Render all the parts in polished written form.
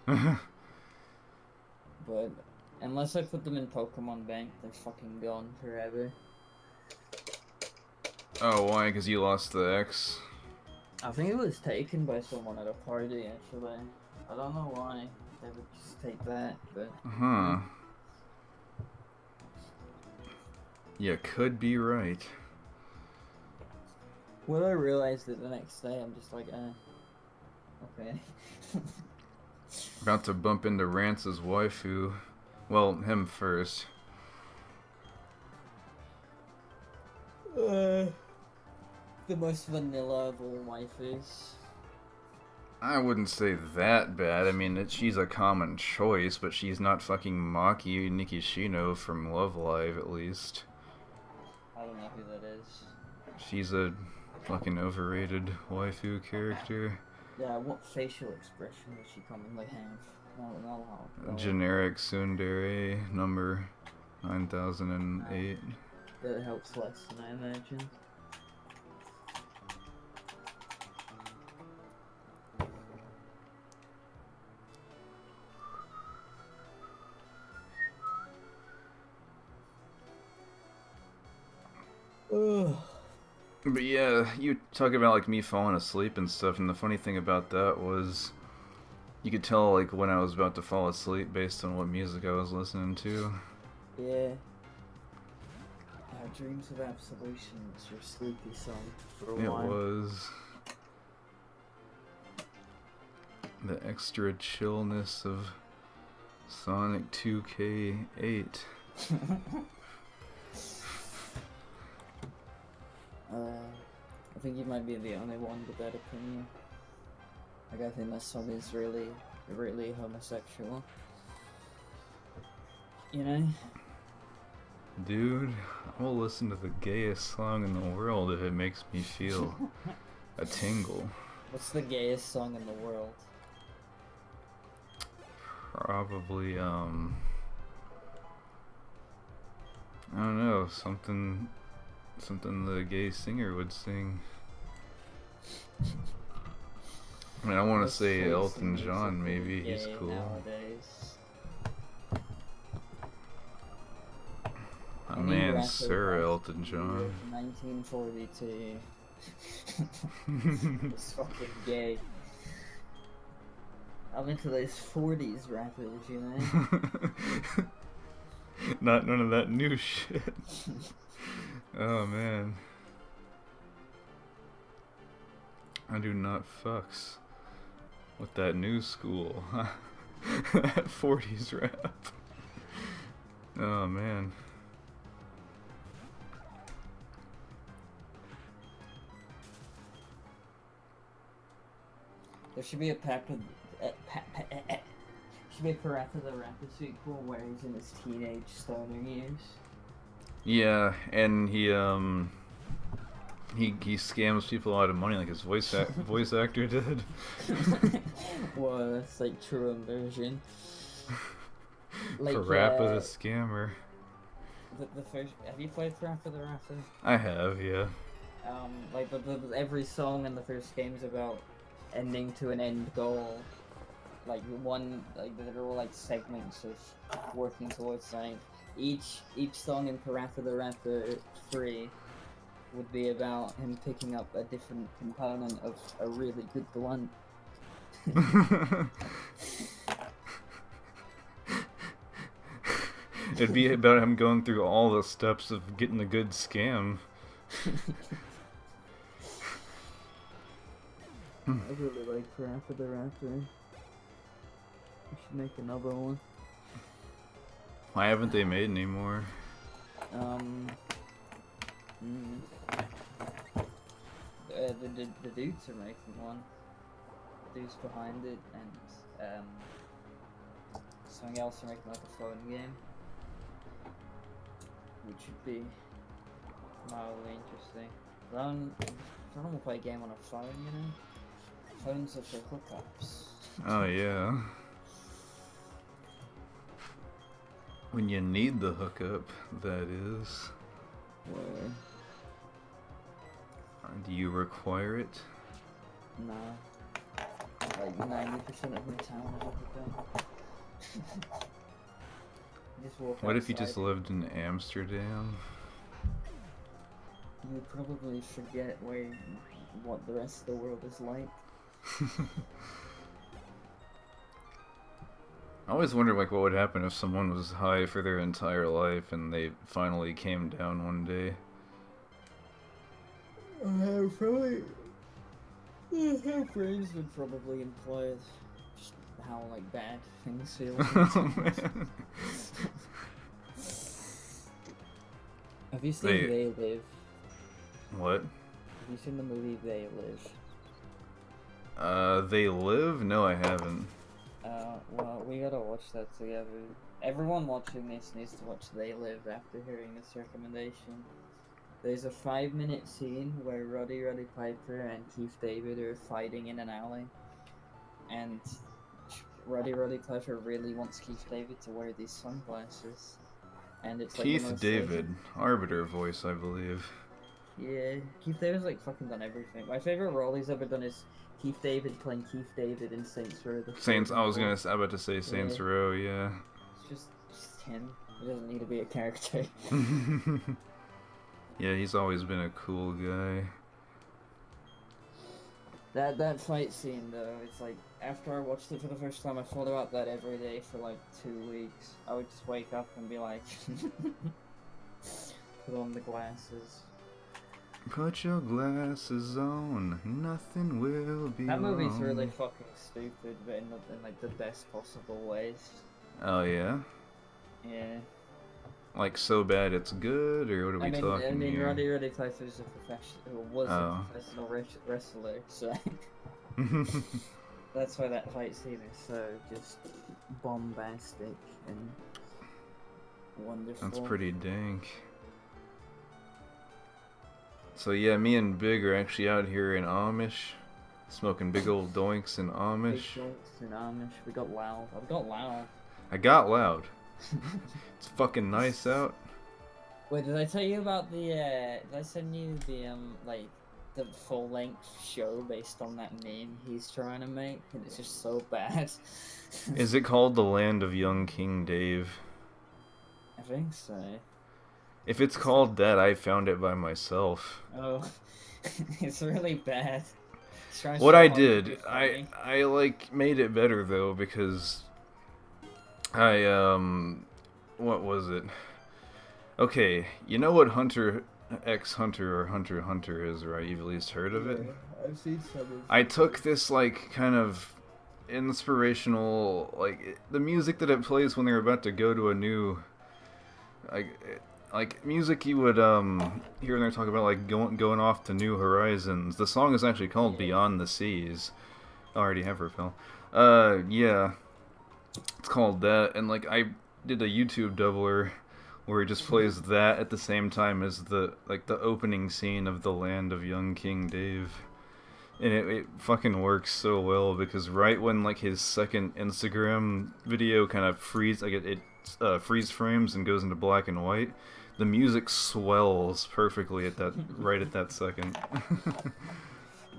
But unless I put them in Pokemon Bank, they're fucking gone forever. Oh, why? Because you lost the X? I think it was taken by someone at a party, actually. I don't know why they would just take that, but... Huh. You could be right. When I realized it the next day, I'm just like, okay. About to bump into Rance's waifu. Well, him first. The most vanilla of all waifus. I wouldn't say that bad. I mean, she's a common choice, but she's not fucking Maki Nikishino from Love Live, at least. I don't know who that is. She's a fucking overrated waifu character. Yeah, what facial expression does she commonly have? No. Generic tsundere, number 9008. That helps less than I imagine. Ugh. But yeah, you talk about like me falling asleep and stuff, and the funny thing about that was you could tell like when I was about to fall asleep based on what music I was listening to. Yeah. Dreams of Absolution was your sleepy song for a while. It was. The extra chillness of Sonic 2K8. I think you might be the only one with that opinion. Like, I think that song is really, really homosexual. You know? Dude, I will listen to the gayest song in the world if it makes me feel a tingle. What's the gayest song in the world? Probably, I don't know, something the gay singer would sing. I mean, I want to say Elton John, maybe. He's cool. Nowadays. Oh man, Sir Elton John. 1942. It's fucking gay. I'm into those 40s rappers, you know? Not none of that new shit. Oh man. I do not fucks with that new school. That 40s rap. Oh man. There should be a should be a Parappa the Rapper sequel where he's in his teenage stoner years. Yeah, and he scams people out of money like his voice actor did. Well, that's like true immersion. Like, Parappa the scammer. The first, have you played Parappa the Rapper? I have, yeah. Like every song in the first game is about ending to an end goal. Like they're all like segments of working towards something. Each song in Parappa the Rapper 3 would be about him picking up a different component of a really good blunt. It'd be about him going through all the steps of getting a good scam. I really like Parappa the Rapper. We should make another one. Why haven't they made any more? The dudes are making one. The dudes behind it, and something else are making like a phone game, which would be mildly interesting. I don't want to play a game on a phone, you know? Phones are for hookups. Oh yeah. When you need the hookup, that is. Where? Do you require it? No. like 90% of my town has ever been. Just walk What if you outside just lived in Amsterdam? you would probably forget what the rest of the world is like. I always wondered like what would happen if someone was high for their entire life and they finally came down one day. Probably. Her brains would probably imply just how like bad things feel. Oh man. Have you seen They Live? What? Have you seen the movie They Live? They Live? No, I haven't. Well, we gotta watch that together. Everyone watching this needs to watch They Live after hearing this recommendation. There's a 5-minute scene where Roddy Piper and Keith David are fighting in an alley, and Roddy Piper really wants Keith David to wear these sunglasses, and it's like Keith David, Arbiter voice, I believe. Yeah, Keith David's like fucking done everything. My favorite role he's ever done is Keith David playing Keith David in Saints Row. I was about to say Saints Row, yeah. It's just him. He doesn't need to be a character. Yeah, he's always been a cool guy. That fight scene though, it's like after I watched it for the first time, I thought about that every day for like 2 weeks. I would just wake up and be like, put on the glasses. Put your glasses on, nothing will be That movie's wrong. really fucking stupid, but in like the best possible ways. Oh yeah? Yeah. Like so bad it's good, or what are we talking here? Roddy Piper was a professional wrestler, so that's why that fight scene is so just bombastic and wonderful. That's pretty dank. So yeah, me and Big are actually out here in Amish, smoking big old doinks in Amish. Big doinks in Amish. We got loud. I got loud. I got loud. It's fucking nice out. Wait, did I tell you about the, did I send you the, like, the full-length show based on that meme he's trying to make? And it's just so bad. Is it called The Land of Young King Dave? I think so. If it's called that, I found it by myself. Oh, it's really bad. What I did, I like made it better though, because what was it? Okay, you know what Hunter x Hunter or Hunter x Hunter is, right? You've at least heard of it? Yeah, I've seen some of it. I took this, like, kind of inspirational, like, the music that it plays when they're about to go to a new, like music you would, hear when they're talking about, like, going off to new horizons. The song is actually called Beyond the Seas. I already have Repel. Yeah. It's called that, and like I did a YouTube doubler where it just plays that at the same time as the opening scene of The Land of Young King Dave, and it fucking works so well because right when like his second Instagram video kind of freeze freeze frames and goes into black and white, the music swells perfectly at that right at that second.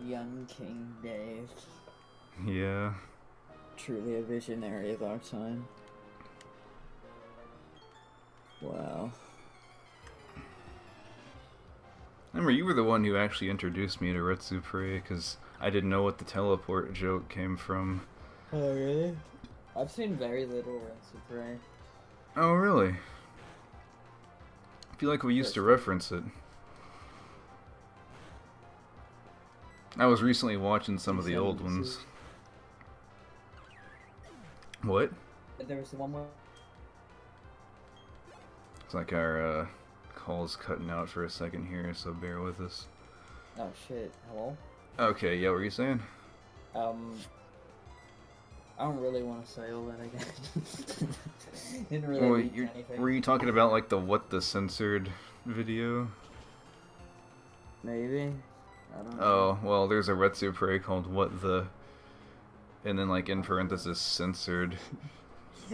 Young King Dave. Yeah. Truly a visionary of our time. Wow. Remember, you were the one who actually introduced me to Retsu Prey, because I didn't know what the teleport joke came from. Oh, really? I've seen very little Retsu Prey. Oh, really? I feel like we used to reference it. I was recently watching some of the old ones. What? There was the one where... It's like our call's cutting out for a second here, so bear with us. Oh shit, hello? Okay, yeah, what were you saying? I don't really want to say all that again. Didn't really mean anything. Were you talking about like the censored video? Maybe? I don't know. Oh, well, there's a Retsu Prey called What the... And then, like, in parenthesis, censored.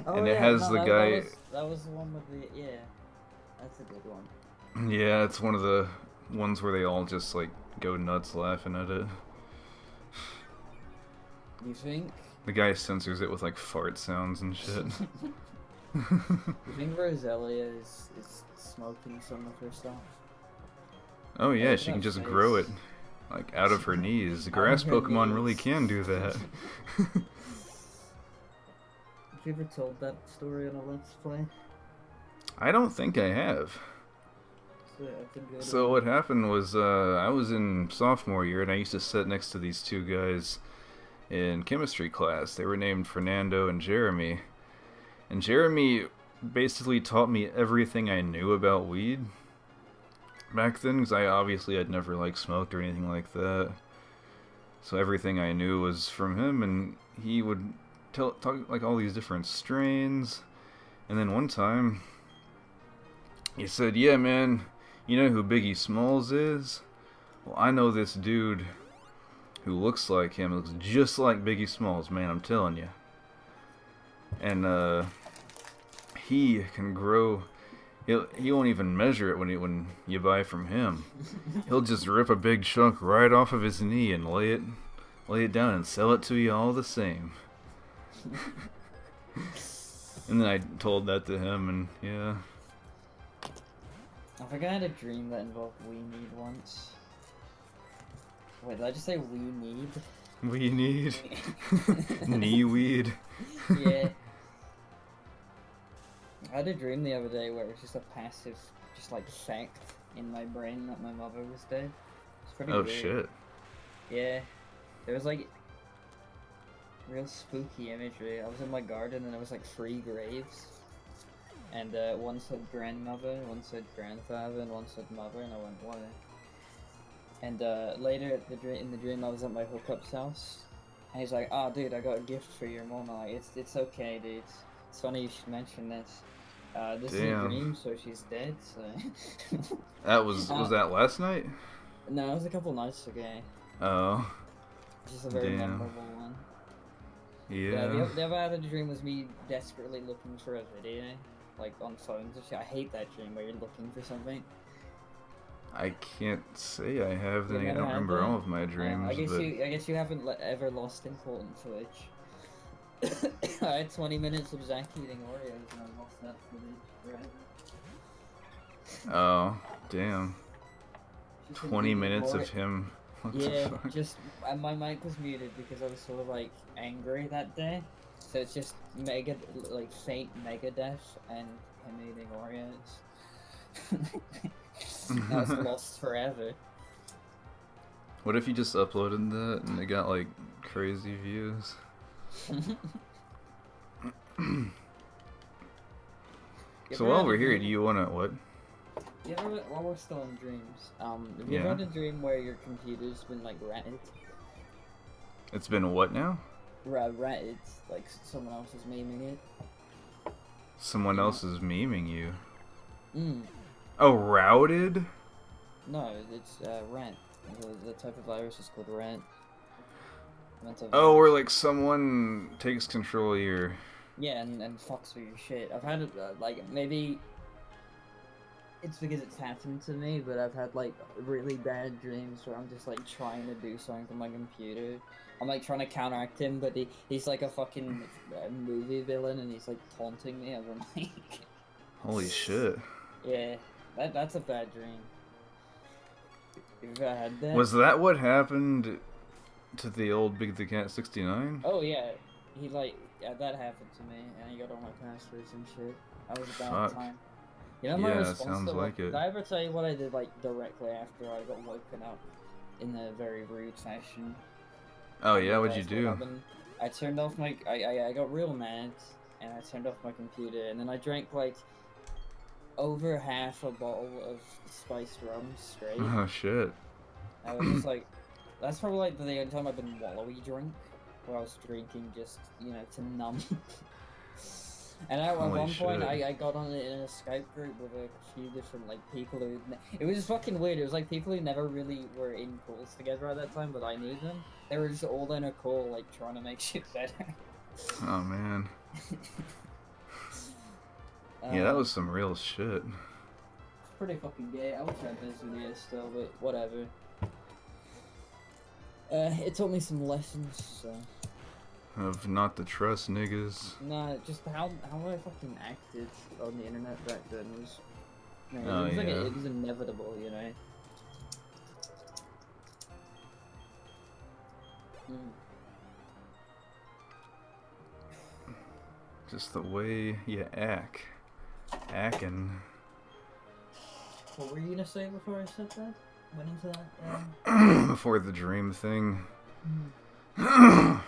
Oh, and yeah, it has the guy... That was the one with the... Yeah. That's a good one. Yeah, it's one of the ones where they all just, like, go nuts laughing at it. You think? The guy censors it with like fart sounds and shit. You think Roselia is smoking some of her stuff? Oh yeah, Look she at can that just grow it face. like out of her knees. Out of Grass her Pokemon really knees. can do that. Have you ever told that story on a Let's Play? I don't think I have. It's a good So one. what happened was I was in sophomore year and I used to sit next to these two guys in chemistry class. They were named Fernando and Jeremy. And Jeremy basically taught me everything I knew about weed back then, because I obviously had never like smoked or anything like that. So everything I knew was from him, and he would talk like all these different strains. And then one time, he said, "Yeah, man, you know who Biggie Smalls is? Well, I know this dude who looks like him, looks just like Biggie Smalls, man, I'm telling you." And he can grow. He won't even measure it when you buy from him. He'll just rip a big chunk right off of his knee and lay it down and sell it to you all the same. And then I told that to him, and yeah. I think I had a dream that involved we need once. Wait, did I just say we need? We need knee weed. Yeah. I had a dream the other day where it was just a passive, just like fact in my brain that my mother was dead. It's pretty Oh weird. shit. Yeah. There was like real spooky imagery. I was in my garden and there was like 3 graves. And one said grandmother, one said grandfather, and one said mother, and I went, why? And later in the dream I was at my hookup's house. And he's like, "Oh dude, I got a gift for your mom." I'm like, it's okay, dude. It's funny you should mention this. This is a Damn. dream, so she's dead, so... That was that last night? No, it was a couple nights ago. Oh. Just a very Damn. memorable one. Yeah. The other had a dream was me desperately looking for a video, like on phones and shit. I hate that dream where you're looking for something. I can't say I have. Then You I never don't had remember that? all of my dreams. I but... guess you haven't ever lost important footage. I had 20 minutes of Zach eating Oreos and I lost that footage forever. Oh, damn. Just been 20 eating minutes Oreo- of him. What Yeah, the fuck? just my mic was muted because I was sort of like angry that day. So it's just faint Megadeth and him eating Oreos. That's lost forever. What if you just uploaded that and it got like crazy views? So while we're here, do you wanna what? You ever, while we're still in dreams, have you ever Yeah. had a dream where your computer's been like ratted? It's been what now? Ratted, like someone else is memeing it. Someone Yeah. else is memeing you. Mm. Oh, routed? No, it's rant. The type of virus is called rant. Mental Oh, virus. or like someone takes control of your. Yeah, and fucks with your shit. I've had like maybe it's because it's happened to me, but I've had like really bad dreams where I'm just like trying to do something on my computer. I'm like trying to counteract him, but he's like a fucking movie villain, and he's like taunting me over my. Holy shit. Yeah, that's a bad dream. You've ever had that? Was that what happened to the old Big the Cat 69? Oh yeah, that happened to me, and he got all my passwords and shit. That was a bad Fuck. time. You know my Yeah, response sounds to like it. Did I ever tell you what I did like directly after I got woken up in a very rude fashion? Oh yeah, what'd you That's what do? happened. I turned off my I got real mad, and I turned off my computer, and then I drank like over half a bottle of spiced rum straight. Oh shit. I was just like, that's probably like the only time I've been wallowy drunk, where I was drinking just, to numb. And at Holy one point, shit. I got on it in a Skype group with a few different, like, people who... It was fucking weird. It was like people who never really were in calls together at that time, but I knew them. They were just all in a call, like, trying to make shit better. Oh man. Yeah, that was some real shit. It's pretty fucking gay. I wish I had this video still, but whatever. It taught me some lessons, so... of not to trust niggas. Nah, just how I fucking acted on the internet back then was. Man, Oh, it was like yeah. it was inevitable, you know. Just the way you actin'. What were you gonna say before I said that? Went into that. Before the dream thing. I'm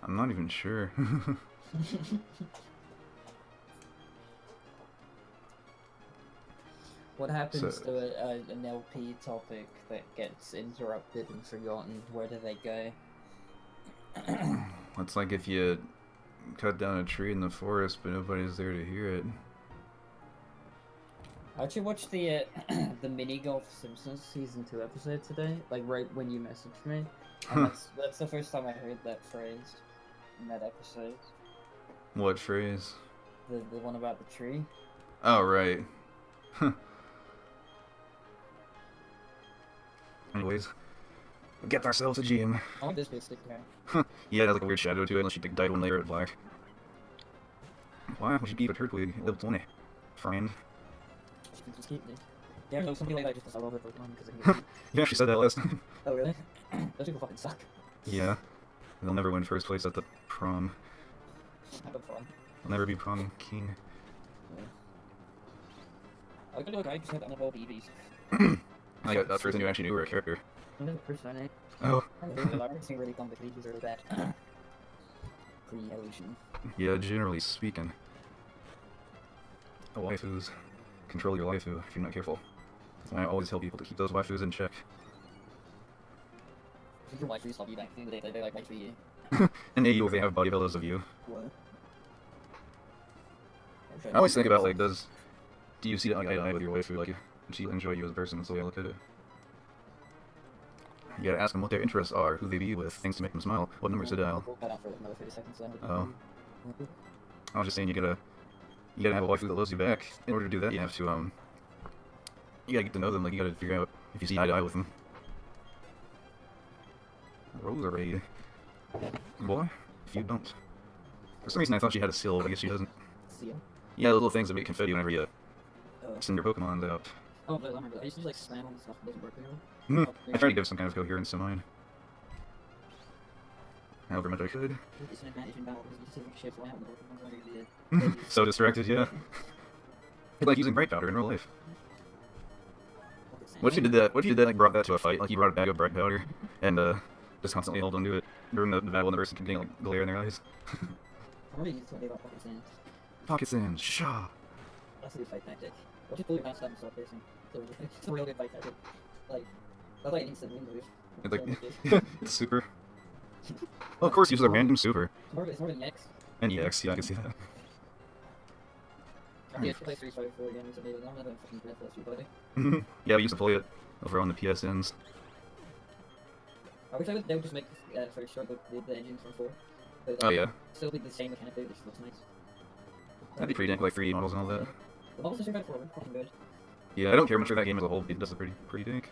not even sure. What happens So- to an LP topic that gets interrupted and forgotten? Where do they go? It's like if you cut down a tree in the forest, but nobody's there to hear it. I actually watched the the mini golf Simpsons season 2 episode today, like right when you messaged me, and that's the first time I heard that phrase in that episode. What phrase? The one about the tree. Oh, right. Anyways, we get ourselves a gym. I like this big stick there. Yeah, it has like a weird shadow to it, unless you died one layer at black. Why would you keep a turtwig level 20? Friend. Just keep me. Yeah, no, something like that just because I love it Pokemon because I can You actually said that last time. Oh, really? Those people fucking suck. Yeah. They'll never win first place at the prom. Have a fun. They'll never be prom king. Yeah. I could look, I just had that all BBs. I got that person you actually knew were a character. Another person I know. Oh. It's really complicated, these are really bad. Pre-evolution. Yeah, generally speaking. Oh, waifus. Control your waifu if you're not careful. That's why I always tell people to keep those waifus in check. I think your wife stop you back in the day, they like wife you. And AU if they have body builders of you. What? I always think about like, do you see that like eye to eye with your waifu? Like, does she enjoy you as a person? That's the way I look at it. You gotta ask them what their interests are, who they be with, things to make them smile, what numbers to dial. We'll cut out for another 30 seconds then. Oh. I was just saying you gotta have a waifu that loves you back. In order to do that, you have to you gotta get to know them. Like you gotta figure out if you see eye to eye with them. Roserade. Boy, if you don't. For some reason I thought she had a seal, but I guess she doesn't. See ya. Yeah, the little things that make confetti whenever you Oh. send your Pokemon out. Oh, but I remember that. I used to just, like slam on stuff that doesn't work anymore. I try to give some kind of coherence to mine. However much I could. It's an advantage in battle because you just take shit fly out and the Pokemon So distracted, yeah. It's like using bright powder in real life. What if you did that? What if you did that? Like brought that to a fight? Like you brought a bag of bright powder and just constantly held onto it during the battle, and the person kept getting like glare in their eyes. I really need to tell you about Pocket Sands. Pocket sand, shaw. That's a good fight tactic. I'll just pull your mouse up and start facing. It's a real good fight tactic. Like, that's like an instant win move. It's like it's super. Well, of course, use a random super. It's more than X. And EX, yeah, I can see that. I have to play 3 4 again recently, but I'm not a fucking breath last week, Yeah, we used to play it over on the PSNs. I wish they would just make first short the engines from 4. But, Oh yeah, still be the same mechanic, it just looks nice. that'd be pretty dank, like 3D models and all that. The models are super cool, they're fucking good. Yeah, I don't care much for that game as a whole. It does look pretty dank.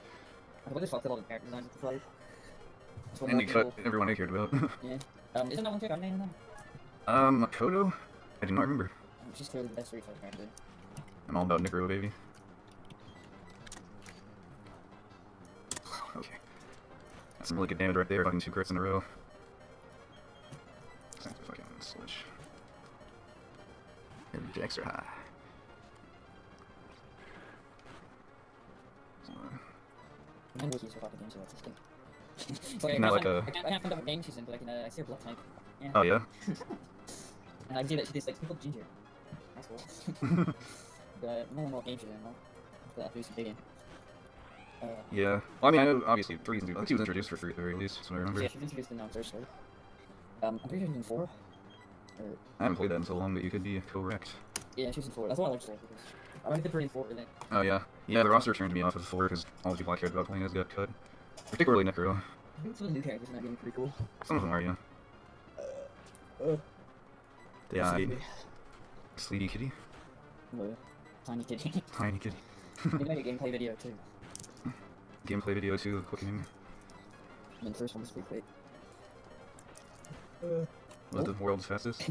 I think they fucked up all the character designs of the 5. That's what And they more cut people- everyone I cared about. Yeah. Isn't that one chick? I'm naming them. Makoto? I do not remember. She's clearly the best 3 character. I'm all about Necro, baby. Okay. That's some really good damage right there, fucking 2 crits in a row. Time to fucking switch. And be extra high. So, And wikis for fucking games, so that's interesting. So, Not like I can't find out what game she's in, but I see her blood type. Yeah. oh yeah? And I see that she tastes like people ginger. That's cool. But I don't know what game she's in, though. But do some digging. Yeah. Well, I mean, I know, obviously, 3 I think she was introduced for 3 at the very least, that's what I remember. Yeah, she's introduced in Thursday. I'm pretty sure she's in 4. Or, I haven't played that in so long, but you could be correct. yeah, she's in 4. That's why I like 4, because I like the pretty 4 in it. Oh yeah. Yeah, the roster turned me off of 4 because all the people I cared about playing as got cut. Particularly Necro. I think some of the new characters in that game are pretty cool. Some of them are, yeah. They are Sleepy Kitty. Tiny kitty. Tiny Kitty. You can make a gameplay video too. Gameplay video too, cooking. I mean, the first one was pretty quick. Was the world's fastest?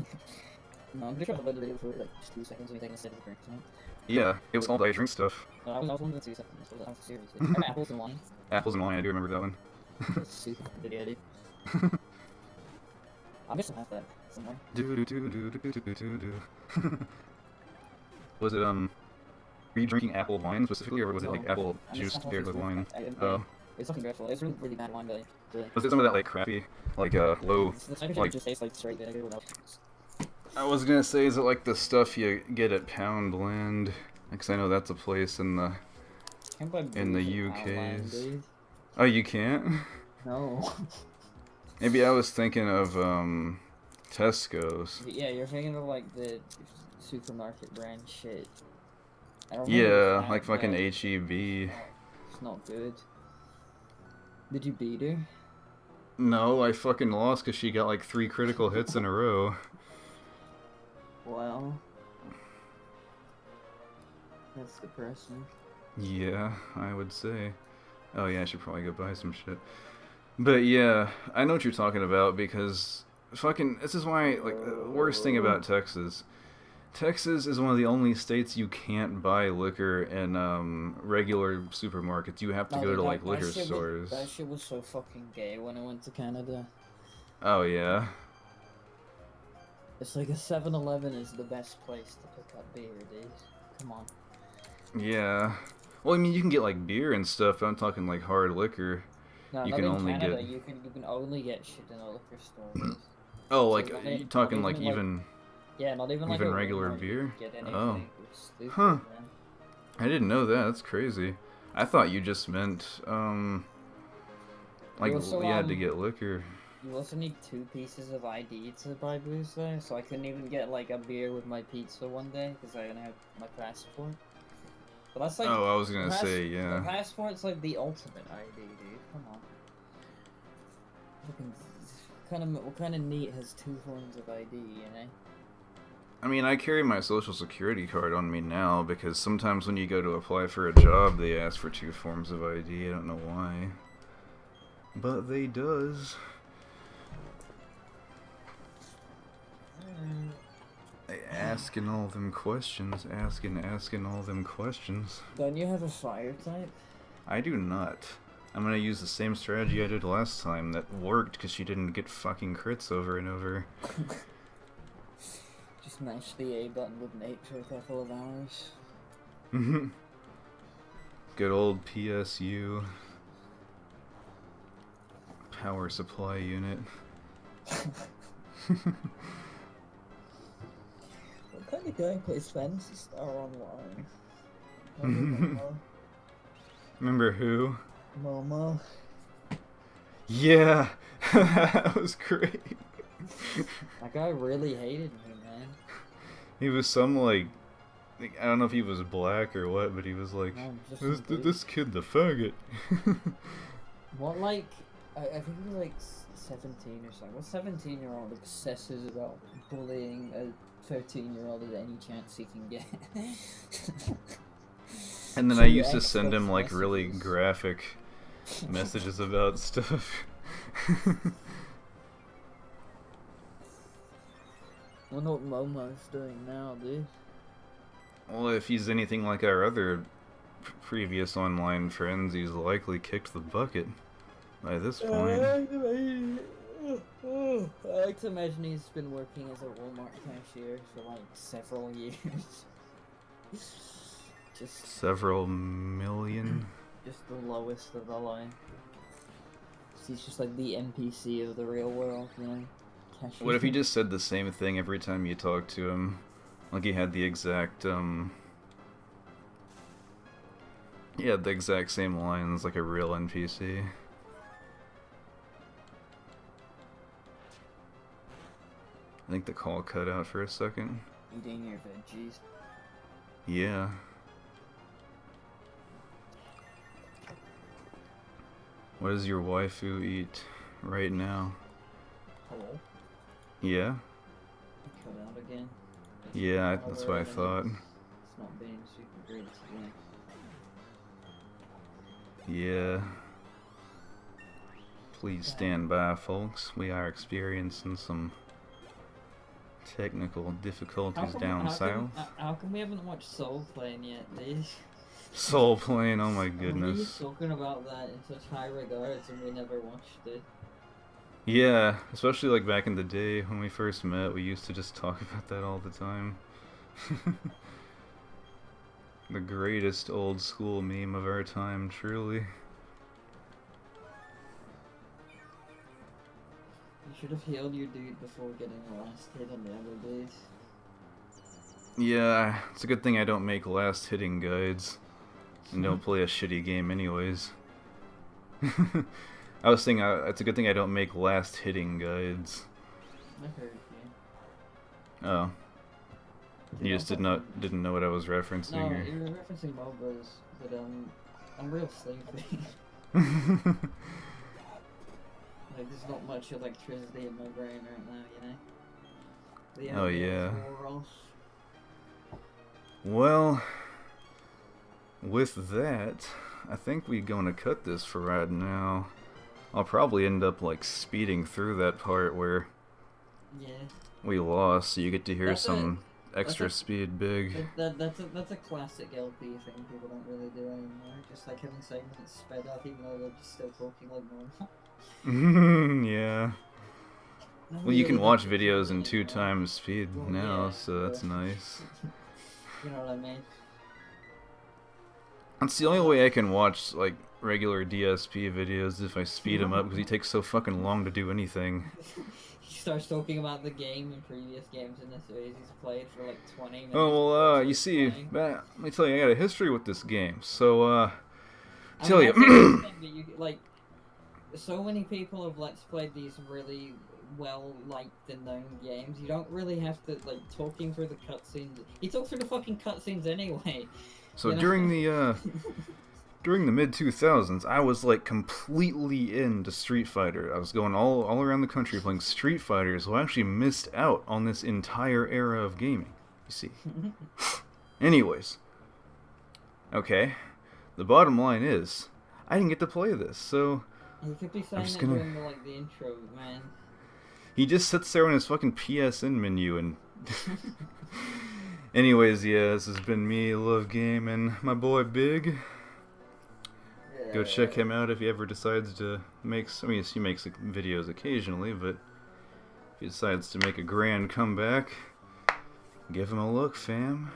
No, I'm pretty sure I played the video for like just 2 seconds when you take a sip of drink, right? Yeah, it was called I Drink Stuff. No, I was only 2 seconds. I was serious. And apples and wine. Apples and wine, I do remember that one. That's super video, dude. I guess I have that somewhere. Was it, were you drinking apple wine specifically, or was it like apple juice paired with wine? Oh. It's fucking dreadful. It's really, really bad wine, but really. Was it some of that like crappy, like low, The type of like... just tastes like straight vinegar without... I was gonna say, is it like the stuff you get at Poundland? Because I know that's a place in the UKs. Oh, you can't? No. Maybe I was thinking of Tesco's. Yeah, you're thinking of like the supermarket brand shit. Yeah, like fucking HEB. It's not good. Did you beat her? No, I fucking lost because she got like 3 critical hits in a row. Wow. That's depressing. Yeah, I would say. Oh yeah, I should probably go buy some shit. But yeah, I know what you're talking about because fucking this is why, like, the worst thing about Texas. Texas is one of the only states you can't buy liquor in regular supermarkets. You have to go to like liquor stores. That shit was so fucking gay when I went to Canada. Oh yeah. It's like a 7-Eleven is the best place to pick up beer, dude. Come on. Yeah. Well, I mean, you can get like beer and stuff. But I'm talking like hard liquor. No, you not can in only Canada. get. You can only get shit in a liquor store. Dude. Oh, So like you talking like like, even. Yeah, not even like Even a regular Walmart, beer? Get anything. Oh. It's stupid, Huh. man. I didn't know that. That's crazy. I thought you just meant like Also, you had to get liquor. You also need 2 pieces of ID to buy booze there, so I couldn't even get like a beer with my pizza one day because I didn't have my passport. But that's like. Oh, I was gonna say, yeah. The passport's like the ultimate ID, dude. Come on. What kind of neat has 2 forms of ID, you know? I mean, I carry my social security card on me now because sometimes when you go to apply for a job, they ask for 2 forms of ID. I don't know why, but they does. Asking all them questions, asking all them questions. Don't you have a fire type? I do not. I'm gonna use the same strategy I did last time that worked because she didn't get fucking crits over and over. Just mash the A button with Nate for a couple of hours. Good old PSU. Power supply unit. What kind of guy plays Fantasy Star Online? Remember who? Momo. Yeah, that was great. That guy really hated me, man. He was some like I don't know if he was black or what, but he was like, No, this kid the faggot. What, like, I think he was like 17 or something. What 17-year-old obsesses about bullying a 13-year-old at any chance he can get? And then I used to send him like really graphic messages about stuff. I wonder what Momo's doing now, dude. Well, if he's anything like our other previous online friends, he's likely kicked the bucket by this point. I like to imagine he's been working as a Walmart cashier for like several years. Just several million. Just the lowest of the line. He's just like the NPC of the real world, you know? Cashier. What if he just said the same thing every time you talked to him? Like he had the exact, yeah, the exact same lines like a real NPC. I think the call cut out for a second. Eating your veggies. Yeah. What does your waifu eat right now? Hello? Yeah? Cut out again. Yeah, that's what I thought. It's not being super great today. Yeah. Please stand by, folks. We are experiencing some technical difficulties down south. How come we haven't watched Soul playing yet, dude? Soul playing, oh my We goodness. talking about that in such high regards and we never watched it. Yeah, especially like back in the day when we first met, we used to just talk about that all the time. The greatest old school meme of our time, truly. You should have healed your dude before getting the last hit on the other dude. Yeah, it's a good thing I don't make last hitting guides. And don't play a shitty game anyways. I was thinking, it's a good thing I don't make last hitting guides. I heard you. Oh. You just didn't know what I was referencing No, here. you were referencing MOBAs, but I'm real sleepy. Like, there's not much electricity in my brain right now, you know? Oh yeah. Off. Well, with that, I think we're gonna cut this for right now. I'll probably end up like speeding through that part where we lost, so you get to hear some extra speed big. That's a classic LP thing people don't really do anymore. Just like having segments sped up even though they're just still talking like normal. Yeah. Well, you can watch videos in 2 times speed now, so that's nice. You know what I mean? That's the only way I can watch like regular DSP videos if I speed them up because he takes so fucking long to do anything. He starts talking about the game and previous games in the series he's played for like 20 minutes. Oh well, you see, let me tell you, I got a history with this game. So, tell you, like, so many people have let's played these really well liked and known games. You don't really have to like talking through the cutscenes. He talks through the fucking cutscenes anyway. So during the mid-2000s, I was like completely into Street Fighter. I was going all around the country playing Street Fighter, so I actually missed out on this entire era of gaming. You see. Anyways, okay. The bottom line is, I didn't get to play this, so you could be saying that during the intro, man. He just sits there on his fucking PSN menu and. Anyways, yeah, this has been me, Love Game, and my boy Big. Go check him out if he ever decides to make. I mean, he makes videos occasionally, but if he decides to make a grand comeback, give him a look, fam.